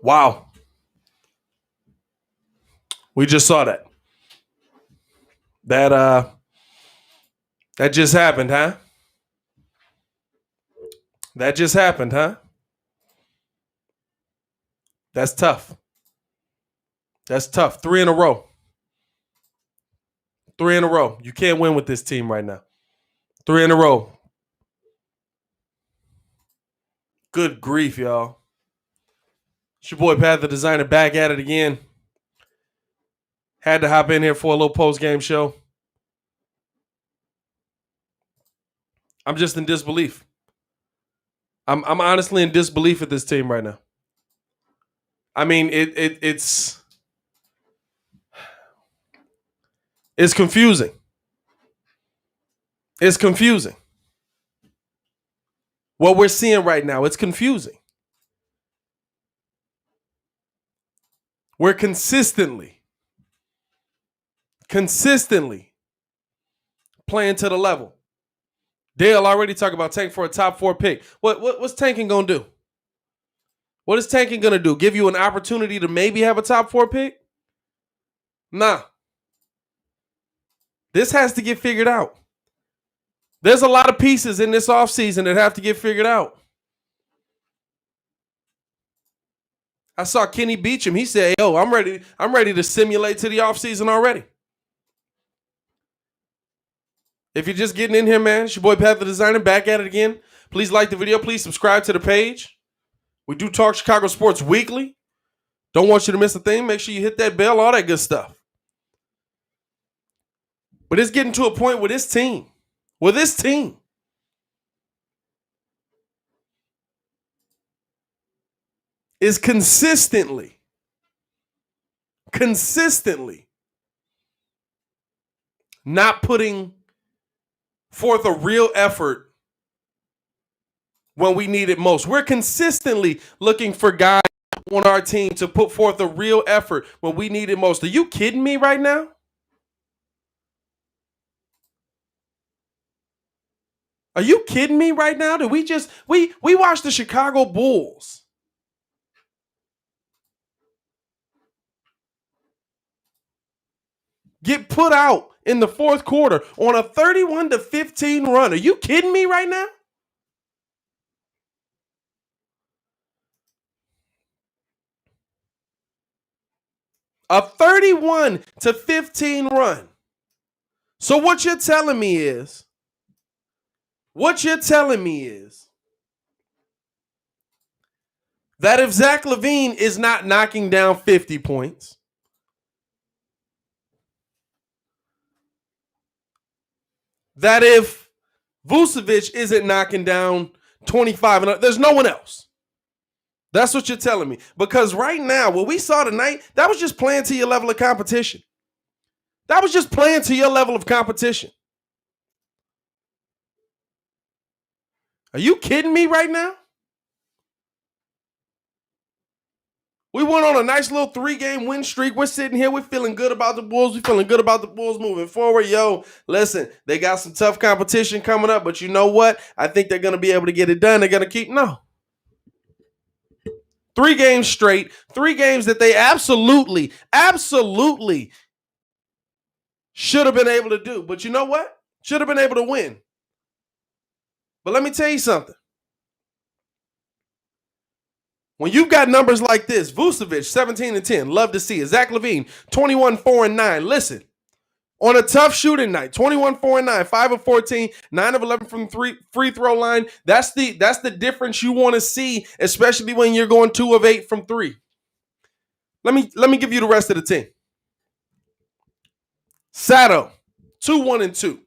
Wow. We just saw that. That just happened, huh? That just happened, huh? That's tough. That's tough. 3 in a row. 3 in a row. You can't win with this team right now. 3 in a row. Good grief, y'all. It's your boy Pat the Designer back at it again. Had to hop in here for a little post-game show. I'm just in disbelief. I'm honestly in disbelief at this team right now. I mean, it's confusing. It's confusing. What we're seeing right now, it's confusing. We're consistently playing to the level. Dale already talked about tank for a top 4 pick. What's tanking gonna do? What is tanking gonna do? Give you an opportunity to maybe have a top 4 pick? Nah. This has to get figured out. There's a lot of pieces in this offseason that have to get figured out. I saw Kenny Beecham. He said, yo, I'm ready to simulate to the offseason already. If you're just getting in here, man, it's your boy Pat the Designer back at it again. Please like the video. Please subscribe to the page. We do talk Chicago sports weekly. Don't want you to miss a thing. Make sure you hit that bell, all that good stuff. But it's getting to a point with this team is consistently not putting forth a real effort when we need it most. We're consistently looking for guys on our team to put forth a real effort when we need it most. Are you kidding me right now? Are you kidding me right now? Did we watched the Chicago Bulls get put out in the fourth quarter on a 31-15 run. Are you kidding me right now? A 31-15 run. So what you're telling me is that if Zach LaVine is not knocking down 50 points, that if Vucevic isn't knocking down 25, and there's no one else. That's what you're telling me. Because right now, what we saw tonight, that was just playing to your level of competition. That was just playing to your level of competition. Are you kidding me right now? We went on a nice little 3-game win streak. We're sitting here. We're feeling good about the Bulls. We're feeling good about the Bulls moving forward. Yo, listen, they got some tough competition coming up, but you know what? I think they're going to be able to get it done. They're going to keep, no. 3 games straight, 3 games that they absolutely should have been able to do. But you know what? Should have been able to win. But let me tell you something. When you've got numbers like this, Vucevic, 17-10, love to see it. Zach LaVine, 21-4-9. Listen, on a tough shooting night, 21-4-9, 5-14, 9-11 from free throw line. That's the difference you want to see, especially when you're going 2 of 8 from 3. Let me give you the rest of the team. Sato, 2-1-2.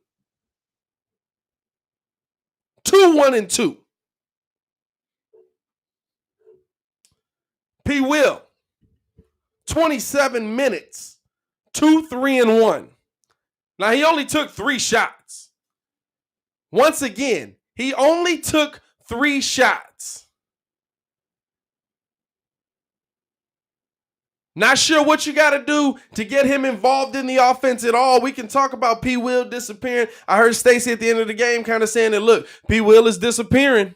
2-1-2. P. Will, 27 minutes, 2-3-1. Now, he only took 3 shots. Once again, he only took 3 shots. Not sure what you got to do to get him involved in the offense at all. We can talk about P. Will disappearing. I heard Stacey at the end of the game kind of saying that, look, P. Will is disappearing.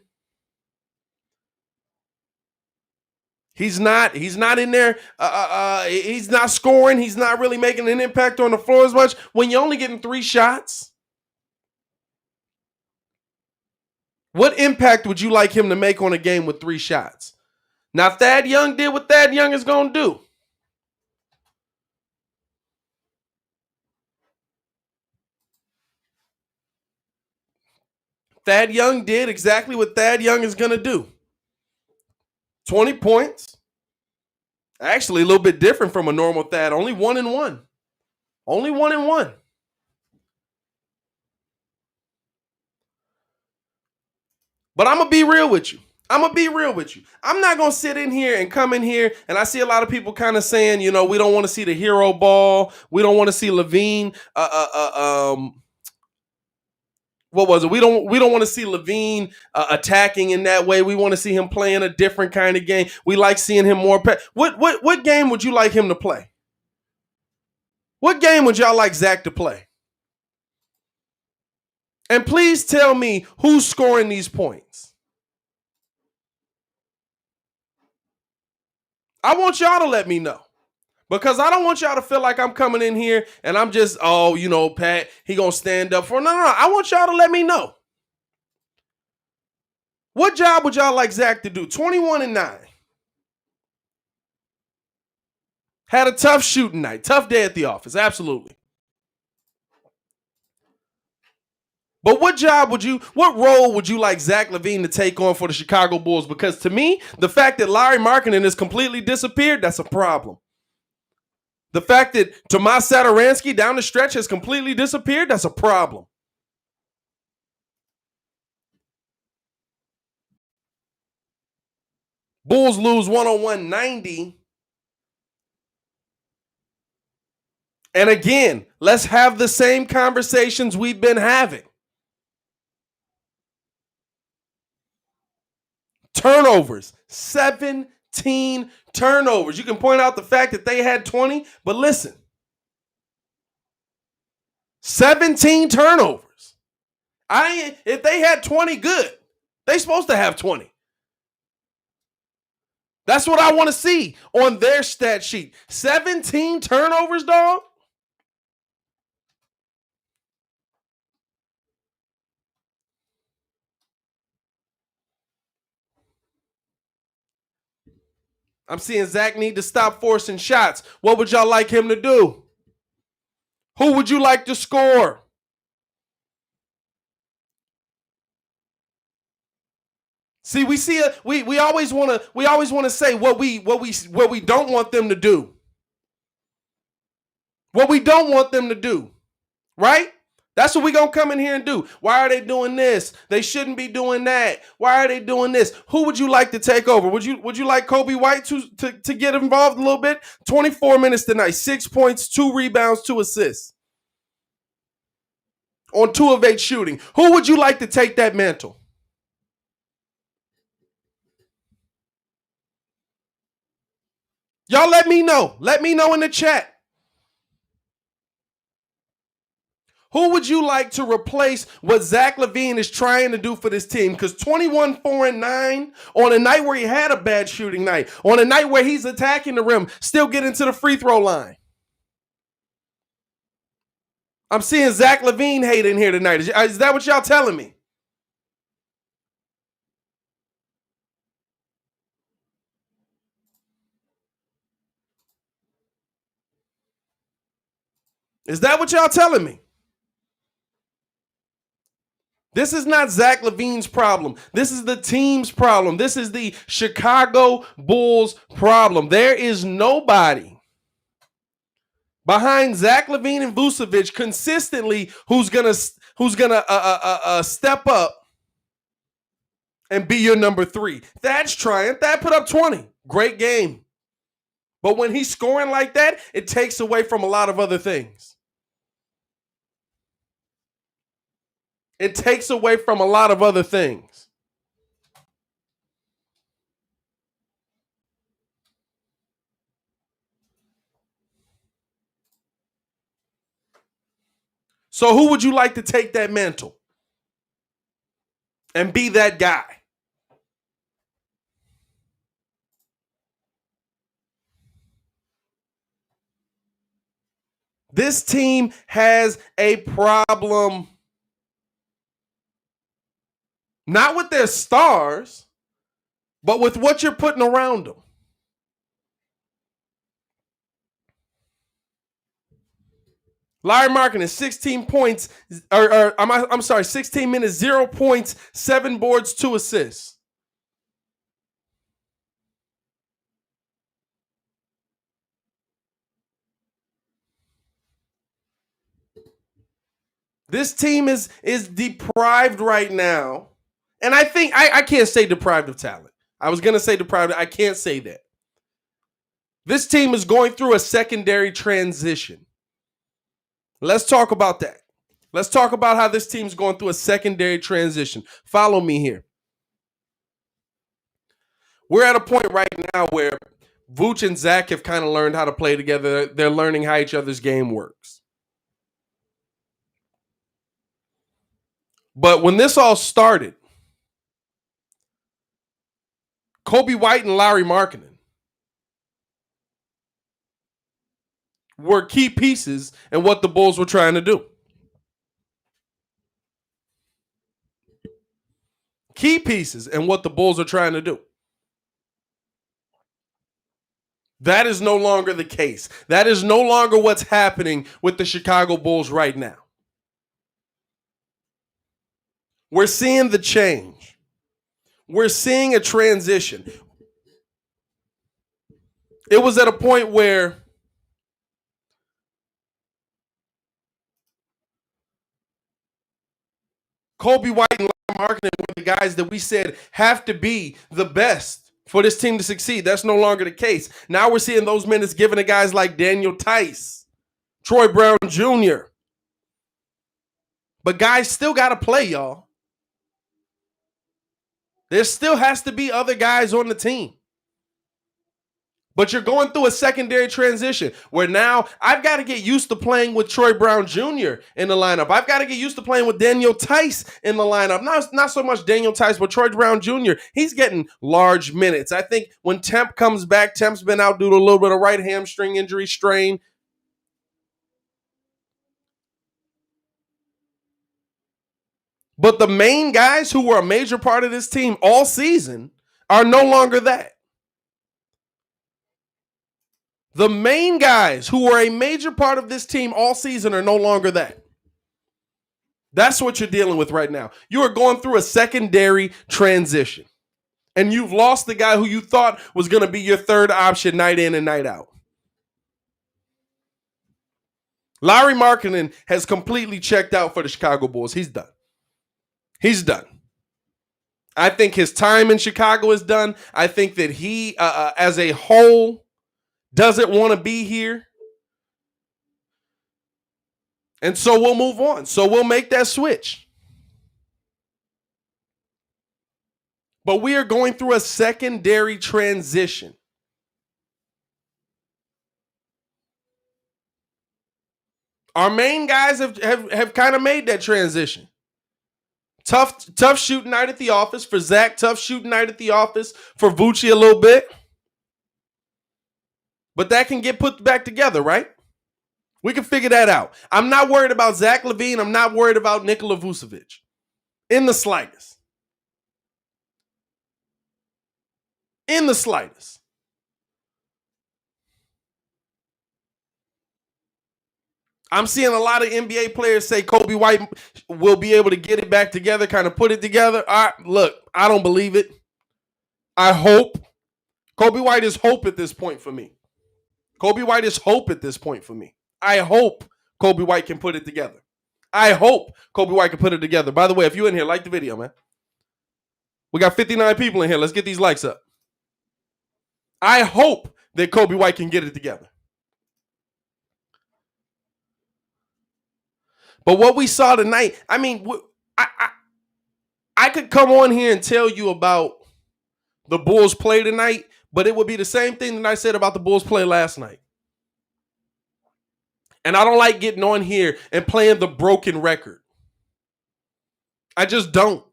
He's not in there. He's not scoring. He's not really making an impact on the floor as much when you're only getting 3 shots. What impact would you like him to make on a game with 3 shots? Now, Thad Young did what Thad Young is going to do. Thad Young did exactly what Thad Young is going to do. 20 points. Actually, a little bit different from a normal Thad. Only 1-1. Only 1-1. But I'm going to be real with you. I'm not going to sit in here and come in here, and I see a lot of people kind of saying, we don't want to see the hero ball. We don't want to see LaVine. What was it? We don't want to see LaVine attacking in that way. We want to see him playing a different kind of game. We like seeing him more. What game would you like him to play? What game would y'all like Zach to play? And please tell me who's scoring these points. I want y'all to let me know. Because I don't want y'all to feel like I'm coming in here and I'm just, Pat, he going to stand up for. No. I want y'all to let me know. What job would y'all like Zach to do? 21-9. Had a tough shooting night. Tough day at the office. Absolutely. But what role would you like Zach LaVine to take on for the Chicago Bulls? Because to me, the fact that Larry Markkinen has completely disappeared, that's a problem. The fact that Tomas Satoransky down the stretch has completely disappeared, that's a problem. Bulls lose 101-90. And again, let's have the same conversations we've been having. Turnovers, 17 turnovers. You can point out the fact that they had 20, but listen, 17 turnovers. If they had 20, good. They supposed to have 20. That's what I want to see on their stat sheet. 17 turnovers, dog. I'm seeing Zach need to stop forcing shots. What would y'all like him to do? Who would you like to score? See, we always want to say what we don't want them to do. What we don't want them to do. Right? That's what we're going to come in here and do. Why are they doing this? They shouldn't be doing that. Why are they doing this? Who would you like to take over? Would you like Kobe White to get involved a little bit? 24 minutes tonight, 6 points, 2 rebounds, 2 assists. On 2 of 8 shooting. Who would you like to take that mantle? Y'all let me know. Let me know in the chat. Who would you like to replace what Zach LaVine is trying to do for this team? Because 21-4-9 on a night where he had a bad shooting night, on a night where he's attacking the rim, still getting to the free throw line. I'm seeing Zach LaVine hate in here tonight. Is that what y'all telling me? Is that what y'all telling me? This is not Zach LaVine's problem. This is the team's problem. This is the Chicago Bulls problem. There is nobody behind Zach LaVine and Vucevic consistently who's gonna step up and be your number 3. Thad's trying. Thad put up 20. Great game. But when he's scoring like that, it takes away from a lot of other things. It takes away from a lot of other things. So who would you like to take that mantle and be that guy? This team has a problem. Not with their stars, but with what you're putting around them. Larry Markkinen, 16 points, I'm sorry, 16 minutes, 0 points, 7 boards, 2 assists. This team is deprived right now. And I think I can't say deprived of talent. I was going to say deprived. I can't say that. This team is going through a secondary transition. Let's talk about that. Let's talk about how this team's going through a secondary transition. Follow me here. We're at a point right now where Vooch and Zach have kind of learned how to play together. They're learning how each other's game works. But when this all started, Coby White and Larry Markkinen were key pieces in what the Bulls were trying to do. Key pieces in what the Bulls are trying to do. That is no longer the case. That is no longer what's happening with the Chicago Bulls right now. We're seeing the change. We're seeing a transition. It was at a point where Coby White and Larry Markkinen were the guys that we said have to be the best for this team to succeed. That's no longer the case. Now we're seeing those minutes given to guys like Daniel Tice, Troy Brown Jr. But guys still got to play, y'all. There still has to be other guys on the team. But you're going through a secondary transition where now I've got to get used to playing with Troy Brown Jr. in the lineup. I've got to get used to playing with Daniel Tice in the lineup. Not so much Daniel Tice, but Troy Brown Jr. He's getting large minutes. I think when Temp comes back, Temp's been out due to a little bit of right hamstring injury strain. But the main guys who were a major part of this team all season are no longer that. The main guys who were a major part of this team all season are no longer that. That's what you're dealing with right now. You are going through a secondary transition. And you've lost the guy who you thought was going to be your third option night in and night out. Larry Markkinen has completely checked out for the Chicago Bulls. He's done. He's done. I think his time in Chicago is done. I think that he, as a whole, doesn't want to be here. And so we'll move on. So we'll make that switch. But we are going through a secondary transition. Our main guys have kind of made that transition. Tough shooting night at the office for Zach. Tough shooting night at the office for Vooch a little bit. But that can get put back together, right? We can figure that out. I'm not worried about Zach LaVine. I'm not worried about Nikola Vucevic in the slightest. In the slightest. I'm seeing a lot of NBA players say Coby White will be able to get it back together, kind of put it together. Look, I don't believe it. I hope. Coby White is hope at this point for me. Coby White is hope at this point for me. I hope Coby White can put it together. I hope Coby White can put it together. By the way, if you're in here, like the video, man. We got 59 people in here. Let's get these likes up. I hope that Coby White can get it together. But what we saw tonight, I mean, I could come on here and tell you about the Bulls play tonight, but it would be the same thing that I said about the Bulls play last night. And I don't like getting on here and playing the broken record. I just don't.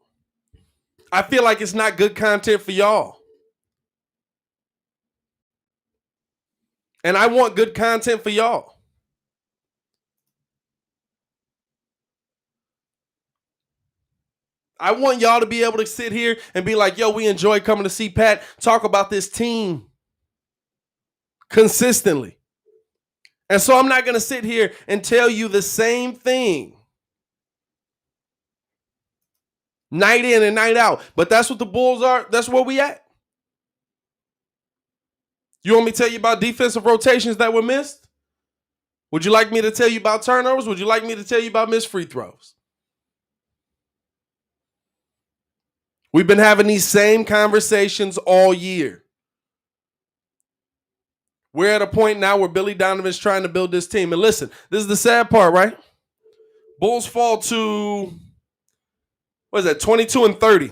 I feel like it's not good content for y'all. And I want good content for y'all. I want y'all to be able to sit here and be like, yo, we enjoy coming to see Pat talk about this team consistently. And so I'm not going to sit here and tell you the same thing night in and night out. But that's what the Bulls are. That's where we at. You want me to tell you about defensive rotations that were missed? Would you like me to tell you about turnovers? Would you like me to tell you about missed free throws? We've been having these same conversations all year. We're at a point now where Billy Donovan's trying to build this team. And listen, this is the sad part, right? Bulls fall to, what is that, 22-30.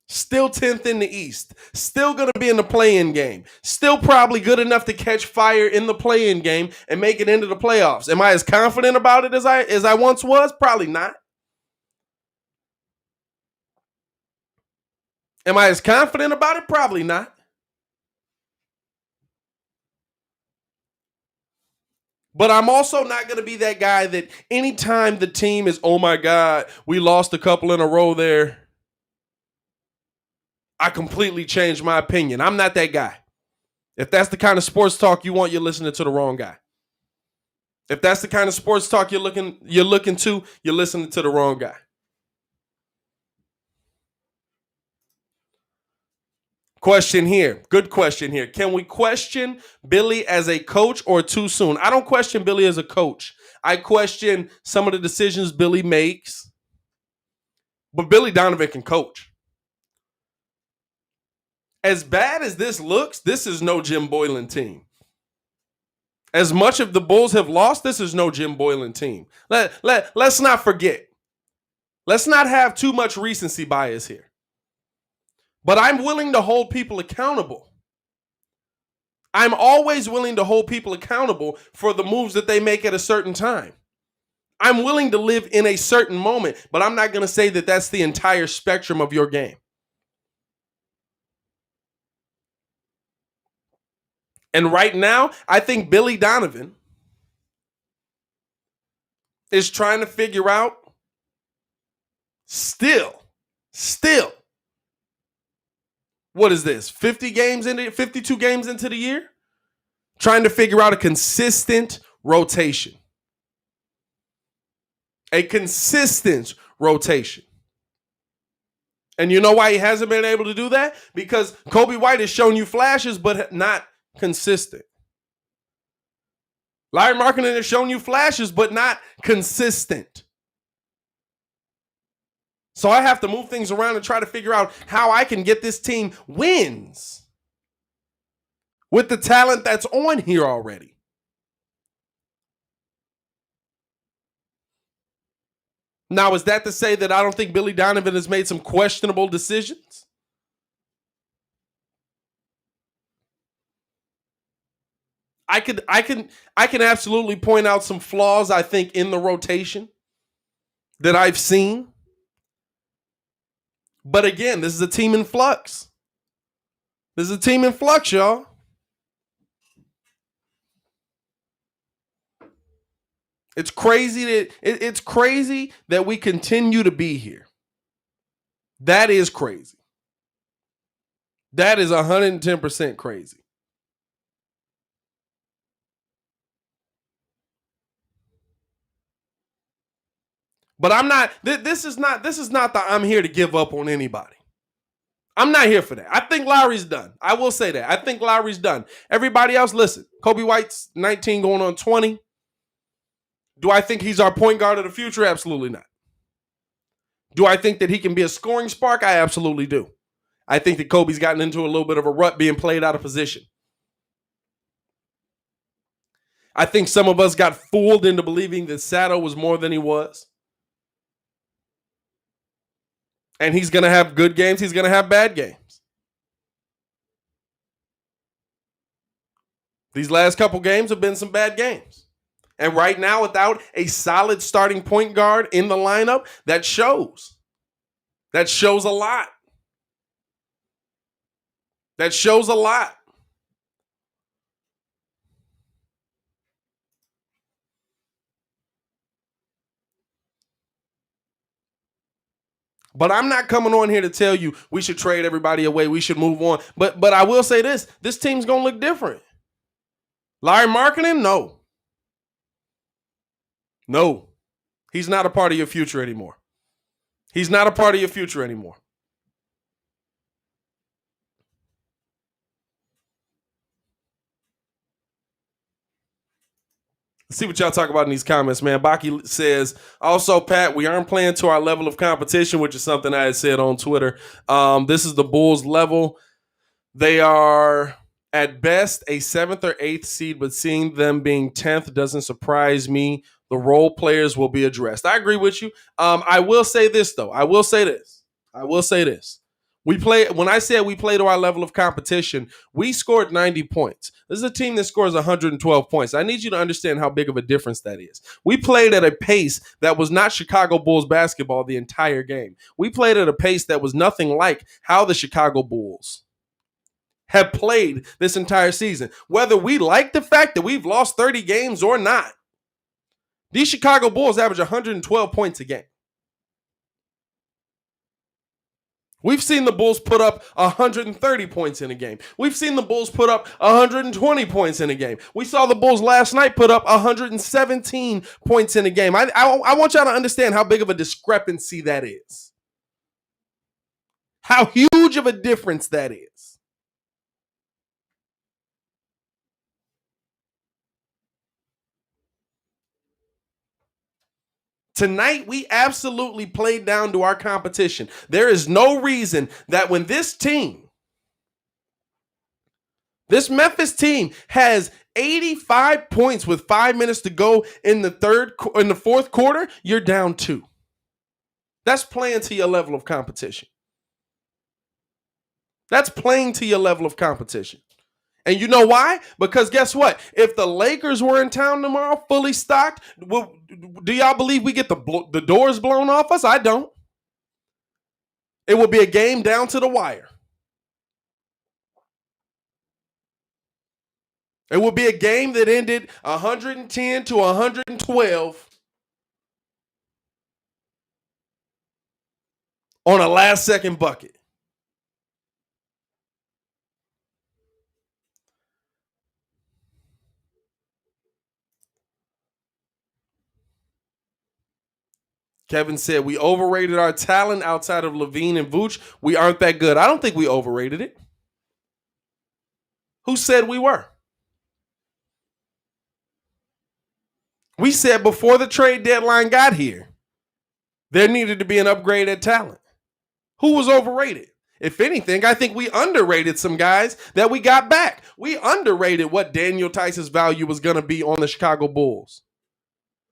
Still 10th in the East. Still going to be in the play-in game. Still probably good enough to catch fire in the play-in game and make it into the playoffs. Am I as confident about it as I once was? Probably not. Am I as confident about it? Probably not. But I'm also not going to be that guy that anytime the team is, oh my God, we lost a couple in a row there, I completely changed my opinion. I'm not that guy. If that's the kind of sports talk you want, you're listening to the wrong guy. If that's the kind of sports talk you're looking to, you're listening to the wrong guy. Question here. Good question here. Can we question Billy as a coach or too soon? I don't question Billy as a coach. I question some of the decisions Billy makes. But Billy Donovan can coach. As bad as this looks, this is no Jim Boylan team. As much of the Bulls have lost, this is no Jim Boylan team. Let's not forget. Let's not have too much recency bias here. But I'm willing to hold people accountable. I'm always willing to hold people accountable for the moves that they make at a certain time. I'm willing to live in a certain moment, but I'm not going to say that that's the entire spectrum of your game. And right now, I think Billy Donovan is trying to figure out still, what is this? 52 games into the year? Trying to figure out a consistent rotation. A consistent rotation. And you know why he hasn't been able to do that? Because Kobe White has shown you flashes, but not consistent. Larry Markkinen has shown you flashes, but not consistent. So I have to move things around and try to figure out how I can get this team wins with the talent that's on here already. Now, is that to say that I don't think Billy Donovan has made some questionable decisions? I can absolutely point out some flaws, I think, in the rotation that I've seen. But again, this is a team in flux. This is a team in flux, y'all. It's crazy that we continue to be here. That is crazy. That is 110% crazy. But I'm not. This is not the I'm here to give up on anybody. I'm not here for that. I think Lowry's done. I will say that. I think Lowry's done. Everybody else, listen. Kobe White's 19 going on 20. Do I think he's our point guard of the future? Absolutely not. Do I think that he can be a scoring spark? I absolutely do. I think that Kobe's gotten into a little bit of a rut being played out of position. I think some of us got fooled into believing that Sato was more than he was. And he's going to have good games. He's going to have bad games. These last couple games have been some bad games. And right now, without a solid starting point guard in the lineup, that shows. That shows a lot. That shows a lot. But I'm not coming on here to tell you we should trade everybody away. We should move on. But I will say this team's going to look different. Larry Markkinen, no. No. He's not a part of your future anymore. He's not a part of your future anymore. Let's see what y'all talk about in these comments, man. Baki says, also, Pat, we aren't playing to our level of competition, which is something I had said on Twitter. This is the Bulls level. They are at best a 7th or 8th seed, but seeing them being 10th doesn't surprise me. The role players will be addressed. I agree with you. I will say this, though. I will say this. When I said we play to our level of competition, we scored 90 points. This is a team that scores 112 points. I need you to understand how big of a difference that is. We played at a pace that was not Chicago Bulls basketball the entire game. We played at a pace that was nothing like how the Chicago Bulls have played this entire season. Whether we like the fact that we've lost 30 games or not, these Chicago Bulls average 112 points a game. We've seen the Bulls put up 130 points in a game. We've seen the Bulls put up 120 points in a game. We saw the Bulls last night put up 117 points in a game. I want y'all to understand how big of a discrepancy that is. How huge of a difference that is. Tonight, we absolutely played down to our competition. There is no reason that when this Memphis team has 85 points with 5 minutes to go in the fourth quarter, you're down 2. That's playing to your level of competition. That's playing to your level of competition. And you know why? Because guess what? If the Lakers were in town tomorrow, fully stocked, do y'all believe we get the doors blown off us? I don't. It would be a game down to the wire. It would be a game that ended 110 to 112 on a last-second bucket. Kevin said, we overrated our talent outside of Levine and Vooch. We aren't that good. I don't think we overrated it. Who said we were? We said before the trade deadline got here, there needed to be an upgrade at talent. Who was overrated? If anything, I think we underrated some guys that we got back. We underrated what Daniel Tice's value was going to be on the Chicago Bulls.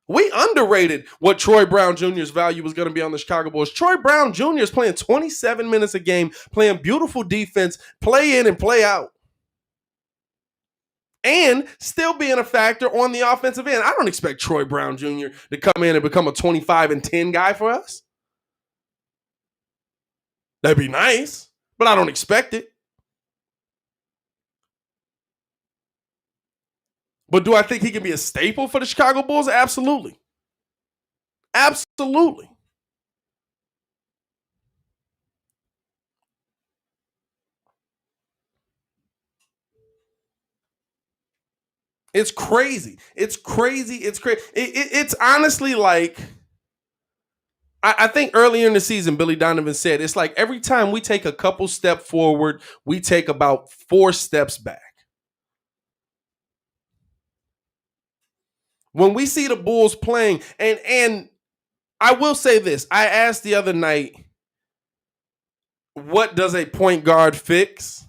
We underrated what Troy Brown Jr.'s value was going to be on the Chicago Bulls. Troy Brown Jr. is playing 27 minutes a game, playing beautiful defense, play in and play out, and still being a factor on the offensive end. I don't expect Troy Brown Jr. to come in and become a 25 and 10 guy for us. That'd be nice, but I don't expect it. But do I think he can be a staple for the Chicago Bulls? Absolutely. Absolutely. It's crazy. It's crazy. It's crazy. It's honestly like, I think earlier in the season, Billy Donovan said, it's like every time we take a couple steps forward, we take about 4 steps back. When we see the Bulls playing, and I will say this, I asked the other night, what does a point guard fix?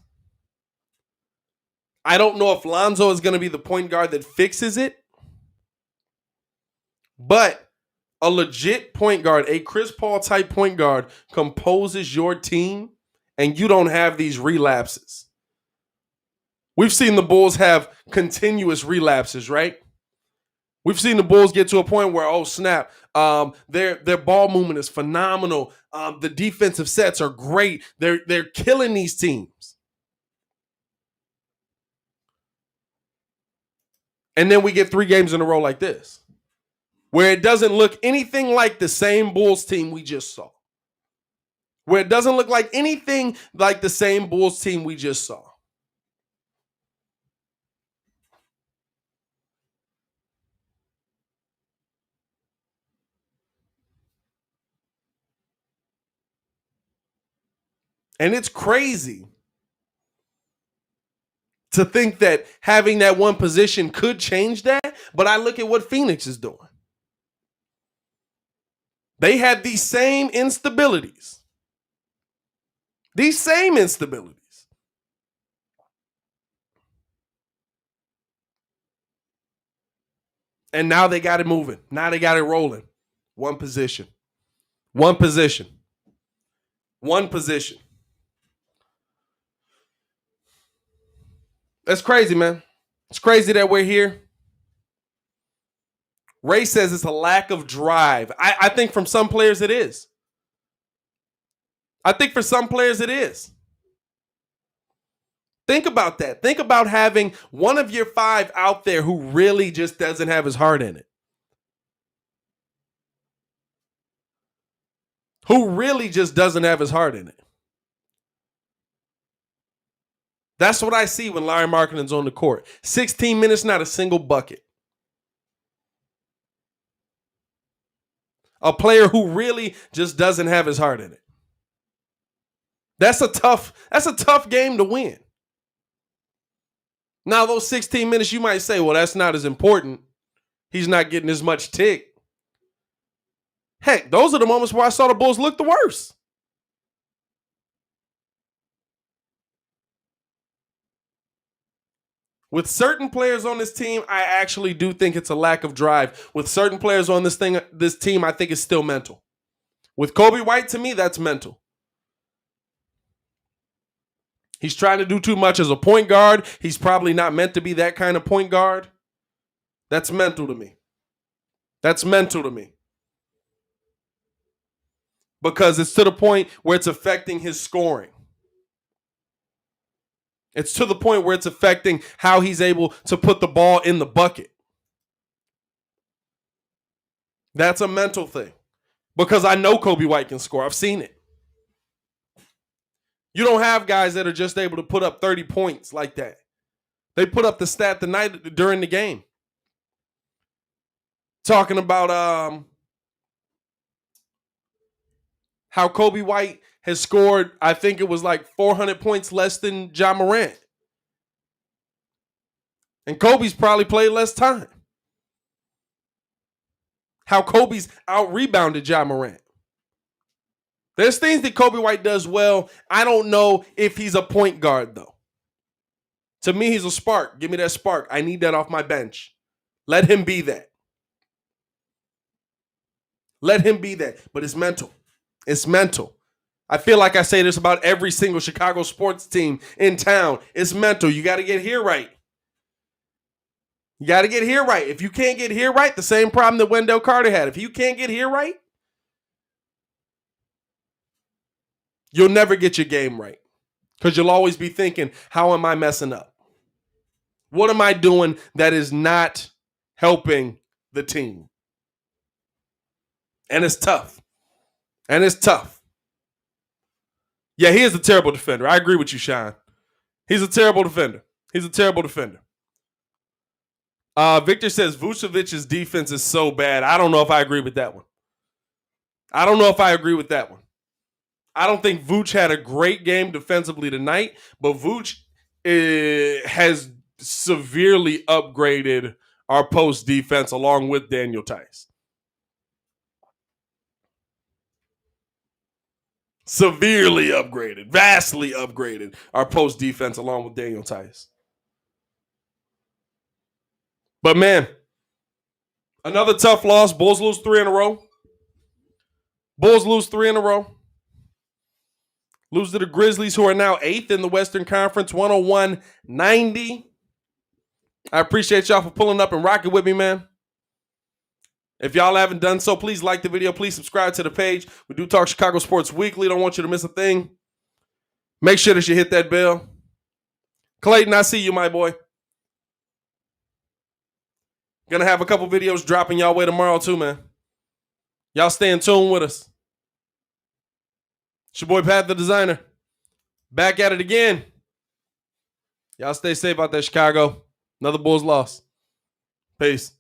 I don't know if Lonzo is going to be the point guard that fixes it, but a legit point guard, a Chris Paul type point guard, composes your team, and you don't have these relapses. We've seen the Bulls have continuous relapses, right? We've seen the Bulls get to a point where, oh snap, their ball movement is phenomenal. The defensive sets are great. They're killing these teams. And then we get 3 games in a row like this, where it doesn't look anything like the same Bulls team we just saw. where it doesn't look like anything like the same Bulls team we just saw. And it's crazy to think that having that one position could change that, but I look at what Phoenix is doing. They had these same instabilities. These same instabilities. And now they got it moving. Now they got it rolling. One position. One position. One position. That's crazy, man. It's crazy that we're here. Ray says it's a lack of drive. I think from some players it is. I think for some players it is. Think about that. Think about having one of your five out there who really just doesn't have his heart in it. Who really just doesn't have his heart in it. That's what I see when Larry Markkanen's on the court. 16 minutes, not a single bucket. A player who really just doesn't have his heart in it. That's a tough game to win. Now, those 16 minutes, you might say, well, that's not as important. He's not getting as much tick. Heck, those are the moments where I saw the Bulls look the worst. With certain players on this team, I actually do think it's a lack of drive. With certain players on this team, I think it's still mental. With Kobe White, to me, that's mental. He's trying to do too much as a point guard. He's probably not meant to be that kind of point guard. That's mental to me. That's mental to me. Because it's to the point where it's affecting his scoring. It's to the point where it's affecting how he's able to put the ball in the bucket. That's a mental thing. Because I know Kobe White can score. I've seen it. You don't have guys that are just able to put up 30 points like that. They put up the stat the night during the game. Talking about how Kobe White has scored, I think it was like 400 points less than Ja Morant. And Kobe's probably played less time. How Kobe's out-rebounded Ja Morant. There's things that Kobe White does well. I don't know if he's a point guard, though. To me, he's a spark. Give me that spark. I need that off my bench. Let him be that. Let him be that. But it's mental. It's mental. I feel like I say this about every single Chicago sports team in town. It's mental. You got to get here right. You got to get here right. If you can't get here right, the same problem that Wendell Carter had. If you can't get here right, you'll never get your game right. Because you'll always be thinking, how am I messing up? What am I doing that is not helping the team? And it's tough. And it's tough. Yeah, he is a terrible defender. I agree with you, Sean. He's a terrible defender. He's a terrible defender. Victor says Vucevic's defense is so bad. I don't know if I agree with that one. I don't think Vooch had a great game defensively tonight, but Vooch has severely upgraded our post defense along with Daniel Tice. Severely upgraded, vastly upgraded our post defense along with Daniel Tice. But man, another tough loss. Bulls lose 3 in a row. Lose to the Grizzlies, who are now 8th in the Western Conference, 101-90. I appreciate y'all for pulling up and rocking with me, man. If y'all haven't done so, please like the video. Please subscribe to the page. We do talk Chicago sports weekly. Don't want you to miss a thing. Make sure that you hit that bell. Clayton, I see you, my boy. Gonna have a couple videos dropping y'all way tomorrow too, man. Y'all stay in tune with us. It's your boy Pat the Designer. Back at it again. Y'all stay safe out there, Chicago. Another Bulls loss. Peace.